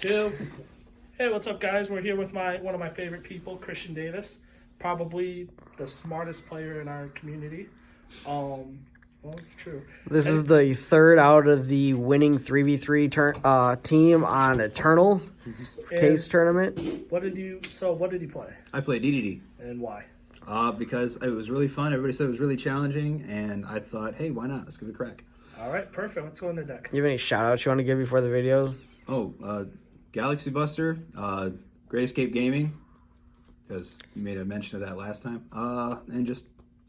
2. Hey, what's up, guys? We're here with one of my favorite people, Christian Davis, probably the smartest player in our community. Well, it's true. This is the third out of the winning 3v3 team on Eternal Case Tournament. What did you play? I played DDD. And why? Because it was really fun. Everybody said it was really challenging, and I thought, hey, why not? Let's give it a crack. All right, perfect. Let's go in the deck. You have any shout-outs you want to give before the video? Oh, Galaxy Buster, Great Escape Gaming, because you made a mention of that last time, and just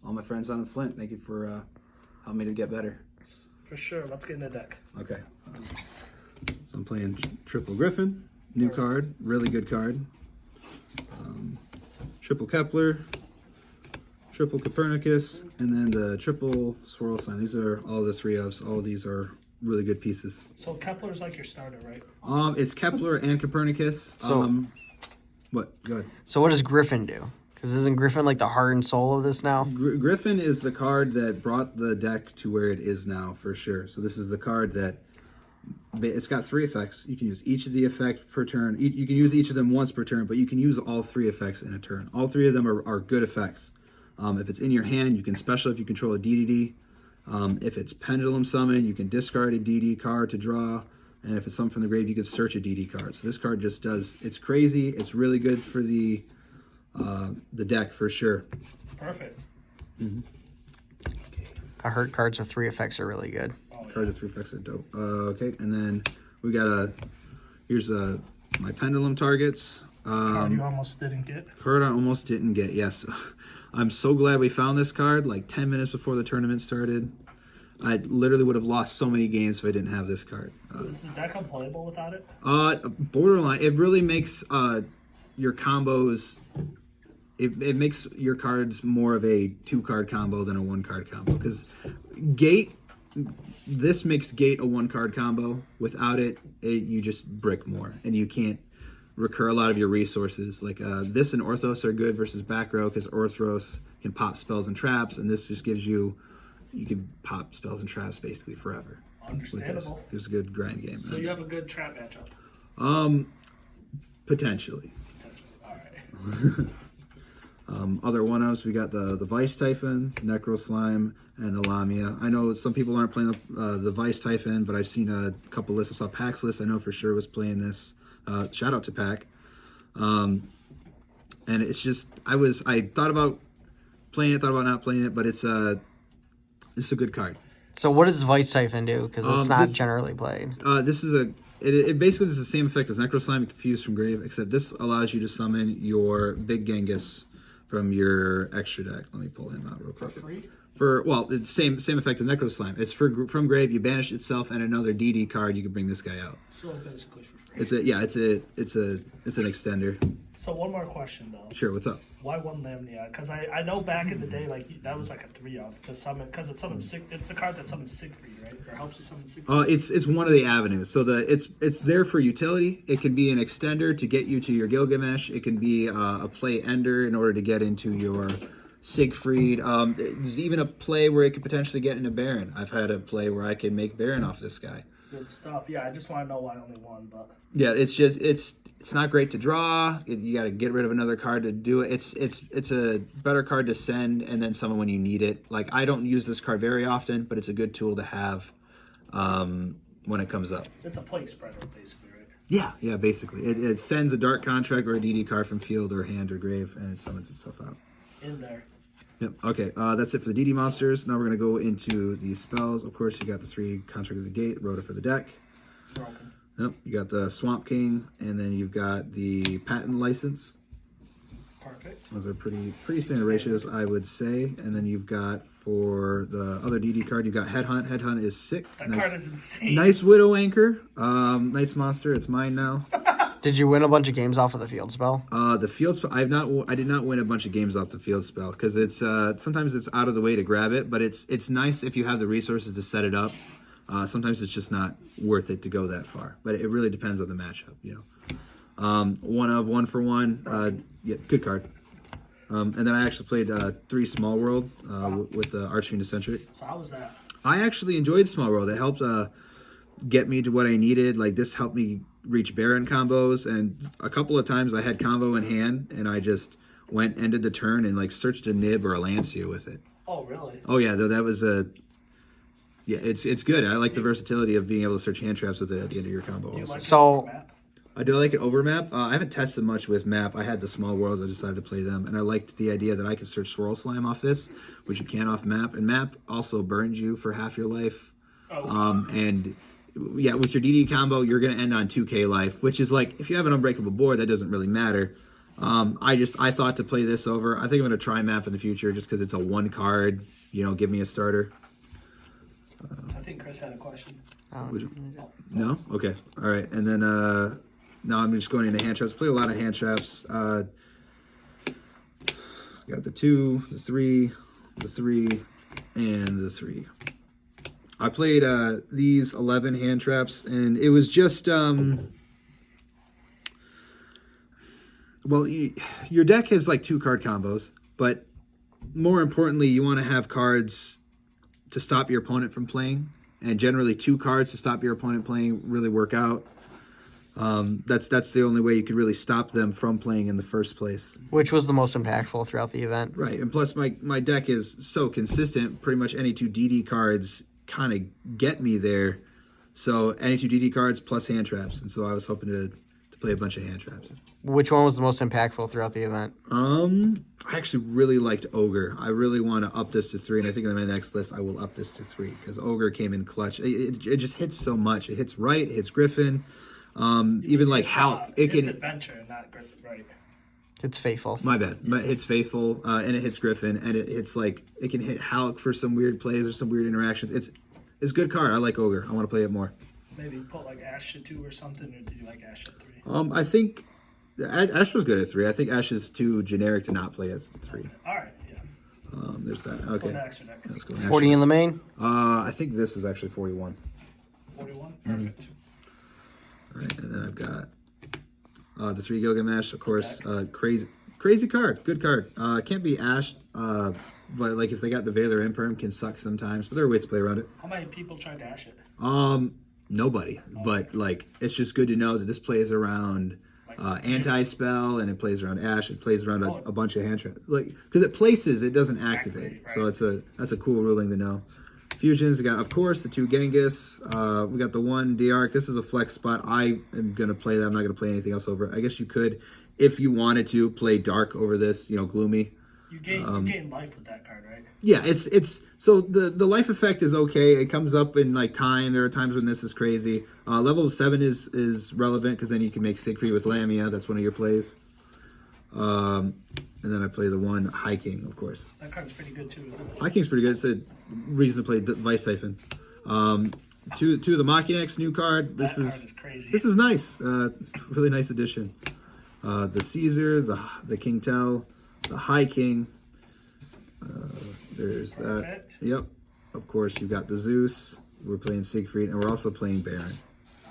all my friends on Flint. Thank you for helping me to get better. For sure. Let's get in the deck. Okay. So I'm playing Triple Griffin, new card, really good card. Triple Kepler, Triple Copernicus, and then the Triple Swirl Sign. These are all the 3-ofs. All of these are really good pieces. So Kepler's like your starter, right? It's Kepler and Copernicus. So, what? Go ahead. So what does Griffin do? Because isn't Griffin like the heart and soul of this now? Griffin is the card that brought the deck to where it is now, for sure. So this is the card that it's got 3 effects. You can use each of the effects per turn. You can use each of them once per turn, but you can use all 3 effects in a turn. All 3 of them are good effects. If it's in your hand, you can special if you control a DDD. If it's Pendulum Summon, you can discard a DD card to draw. And if it's something from the grave, you can search a DD card. So this card just does, it's crazy. It's really good for the deck for sure. Perfect. Mm-hmm. I heard cards with 3 effects are really good. Oh, yeah. Cards with 3 effects are dope. Okay, and then we got here's my Pendulum targets. Card you almost didn't get. Card I almost didn't get, yes. I'm so glad we found this card like 10 minutes before the tournament started. I literally would have lost so many games if I didn't have this card. Is the deck unplayable without it? Borderline. It really makes your combos... It makes your cards more of a 2-card combo than a 1-card combo. Because this makes Gate a 1-card combo. Without it, you just brick more. And you can't recur a lot of your resources. Like this and Orthros are good versus back row because Orthros can pop spells and traps, and this just gives you can pop spells and traps basically forever. Understandable. It's a good grind game. So you have a good trap matchup. Potentially. All right. Other one-ups, we got the Vice Typhon, Necro Slime, and the Lamia. I know some people aren't playing the Vice Typhon, but I've seen a couple lists. I saw Pack's list, I know for sure was playing this. Shout out to Pack. And it's just, I thought about playing it, thought about not playing it, but it's a good card. So what does Vice Typhon do? Because it's not generally played. This is it basically is the same effect as Necro Slime, Confused from Grave, except this allows you to summon your Big Genghis from your extra deck. Let me pull him out real quick. For free? It's same effect as Necro Slime. It's from Grave. You banish itself and another DD card. You can bring this guy out. So basically for free. It's an extender. So one more question though. Sure. What's up? Why one Lamnia? Because I know back in the day, like that was like a 3-off because it summons it's a card that summons Siegfried, right? Or helps you summon Siegfried. It's one of the avenues. So it's there for utility. It can be an extender to get you to your Gilgamesh. It can be a play ender in order to get into your Siegfried. There's even a play where it could potentially get into Baron. I've had a play where I can make Baron off this guy. Good stuff. Yeah, I just want to know why only one, but yeah, it's not great to draw. You got to get rid of another card to do it. It's a better card to send and then summon when you need it. Like I don't use this card very often, but it's a good tool to have when it comes up. It's a play spreader basically, right? Yeah, basically. It sends a Dark Contract or a DD card from field or hand or grave, and it summons itself out. In there. Yep. Okay. That's it for the DD monsters. Now we're gonna go into the spells. Of course, you got the 3 Contract of the Gate, Rhoda for the deck. Broken. Yep. You got the Swamp King, and then you've got the Patent License. Perfect. Those are pretty standard ratios, I would say. And then you've got for the other DD card, you've got Headhunt. Headhunt is sick. That card is insane. Nice Widow Anchor. Nice monster. It's mine now. Did you win a bunch of games off of the field spell? The field spell, I did not win a bunch of games off the field spell because it's sometimes it's out of the way to grab it, but it's nice if you have the resources to set it up. Sometimes it's just not worth it to go that far, but it really depends on the matchup, you know. 1 for 1, yeah, good card. And then I actually played 3 Small World with the Archfiend Eccentric. So how was that? I actually enjoyed Small World. It helped get me to what I needed. Like this helped me reach Baron combos, and a couple of times I had combo in hand, and I just ended the turn and like searched a Nib or a Lancia with it. Oh, really? Oh yeah, though that was it's good. I like the versatility of being able to search hand traps with it at the end of your combo. Do you Also. like So- the map? I do like it over map. I haven't tested much with map. I had the small worlds. I decided to play them, and I liked the idea that I could search Swirl Slime off this, which you can off map. And map also burns you for half your life. Oh. And yeah, with your DD combo, you're gonna end on 2k life, which is like if you have an unbreakable board, that doesn't really matter. I thought to play this over. I think I'm gonna try map in the future just because it's a 1 card. Give me a starter. I think Chris had a question. No? Okay. All right. And then now I'm just going into hand traps. Play a lot of hand traps. Got the 2, the 3, the 3, and the 3. I played these 11 hand traps, and it was just well, your deck has like 2 card combos, but more importantly, you want to have cards to stop your opponent from playing, and generally 2 cards to stop your opponent playing really work out. That's the only way you could really stop them from playing in the first place. Which was the most impactful throughout the event. Right, and plus my deck is so consistent, pretty much any 2 DD cards kind of get me there. So any 2 DD cards plus hand traps, and so I was hoping to play a bunch of hand traps. Which one was the most impactful throughout the event? I actually really liked Ogre. I really want to up this to 3, and I think on my next list I will up this to 3 because Ogre came in clutch. It just hits so much. It hits right, it hits Griffin. Even like Hulk, It's adventure, not right. It's faithful. My bad. But it's faithful, and it hits Griffin, and it's like it can hit Hulk for some weird plays or some weird interactions. It's a good card. I like Ogre. I want to play it more. Maybe put like Ash at 2 or something, or did you like Ash at 3? I think Ash was good at 3. I think Ash is too generic to not play at 3. All right, yeah. There's that. Let's go Okay. to extra deck. Let's go. 40 in the main? I think this is actually 41. 41? Perfect. All right, and then I've got the 3 Gilgamesh, of course. Crazy card. Good card. Can't be Ash, but like if they got the Valor Imperm, can suck sometimes. But there are ways to play around it. How many people tried to Ash it? Nobody. But like it's just good to know that this plays around anti-spell, and it plays around Ash. It plays around a bunch of hand traps. Like because it places, it doesn't activate. Right. So that's a cool ruling to know. Fusions, we got, of course, the 2 Genghis. We got the 1 D-Arc. This is a flex spot. I am going to play that. I'm not going to play anything else over it. I guess you could, if you wanted to, play Dark over this, Gloomy. You gain life with that card, right? Yeah, it's so the life effect is okay. It comes up in like time. There are times when this is crazy. Level 7 is relevant because then you can make Siegfried with Lamia. That's one of your plays. And then I play the 1 High King, of course. That card's pretty good too, isn't it? High King's pretty good. It's a reason to play Vice Siphon. 2 of the Machinex, new card. That card is crazy. This is nice. Really nice addition. The Caesar, the King Tell, the High King. There's Perfect. that. Yep. Of course, you've got the Zeus. We're playing Siegfried, and we're also playing Baron.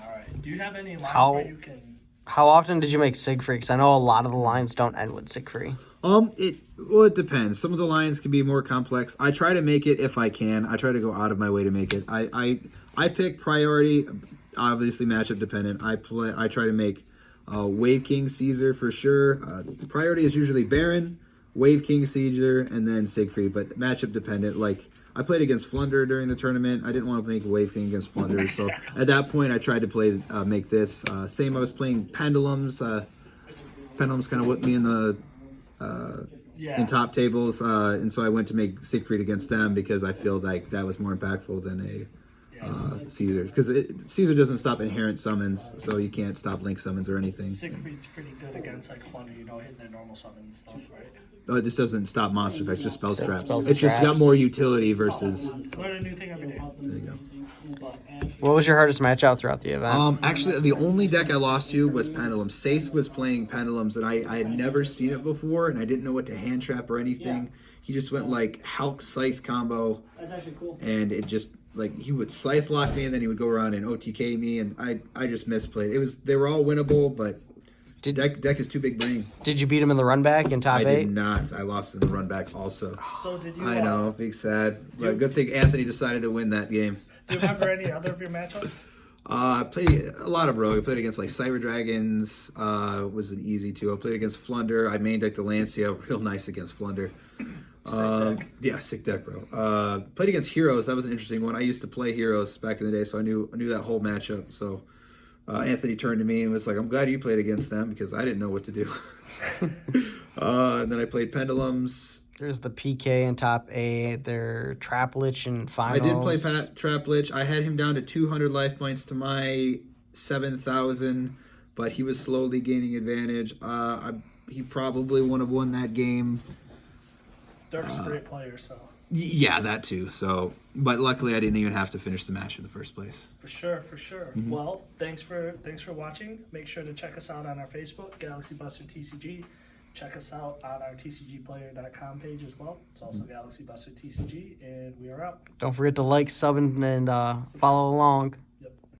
All right. Do you have any lines How- where you can... How often did you make Siegfried? Because I know a lot of the lines don't end with Siegfried. It depends. Some of the lines can be more complex. I try to make it if I can. I try to go out of my way to make it. I pick priority, obviously matchup dependent. I try to make Wave King Caesar for sure. Priority is usually Baron, Wave King Caesar, and then Siegfried, but matchup dependent. Like I played against Flunder during the tournament. I didn't want to make Wave King against Flunder, so at that point I tried to make this. Same, I was playing Pendulums. Pendulums kind of whipped me in the in top tables, and so I went to make Siegfried against them because I feel like that was more impactful than a Caesar. Because Caesar doesn't stop inherent summons, so you can't stop link summons or anything. Siegfried's pretty good against like Flunder, hitting their normal summon and stuff, right? It just doesn't stop monster effects, just spells traps. spells It's just got traps. more utility versus. Learn a new thing every day. There you go. What was your hardest matchup throughout the event? Actually, the only deck I lost to was Pendulum. Saith was playing Pendulums, and I had never seen it before, and I didn't know what to hand trap or anything. He just went like Hulk Scythe combo. That's actually cool. And it just like he would Scythe lock me, and then he would go around and OTK me, and I just misplayed. They were all winnable, but deck is too big brain. Did you beat him in the run back in top I 8? did not. I lost in the run back also. So did you? I know, big sad. But good thing Anthony decided to win that game. Do you remember any other of your matchups? I played a lot of Rogue. I played against like Cyber Dragons, was an easy 2. I played against Flunder. I main decked Delancia, real nice against Flunder. Yeah, sick deck, bro. Played against Heroes. That was an interesting one. I used to play Heroes back in the day, so I knew that whole matchup. So Anthony turned to me and was like, "I'm glad you played against them because I didn't know what to do." And then I played Pendulums. There's the PK in top 8. They're Trap Lich in finals. I did play Trap Lich. I had him down to 200 life points to my 7,000, but he was slowly gaining advantage. He probably wouldn't have won that game. Dirk's a great player, so. Yeah, that too. So, but luckily I didn't even have to finish the match in the first place. For sure. Well, thanks for watching. Make sure to check us out on our Facebook, GalaxyBusterTCG. Check us out on our TCGplayer.com page as well. It's also GalaxyBusterTCG, and we are out. Don't forget to like, sub, and follow along.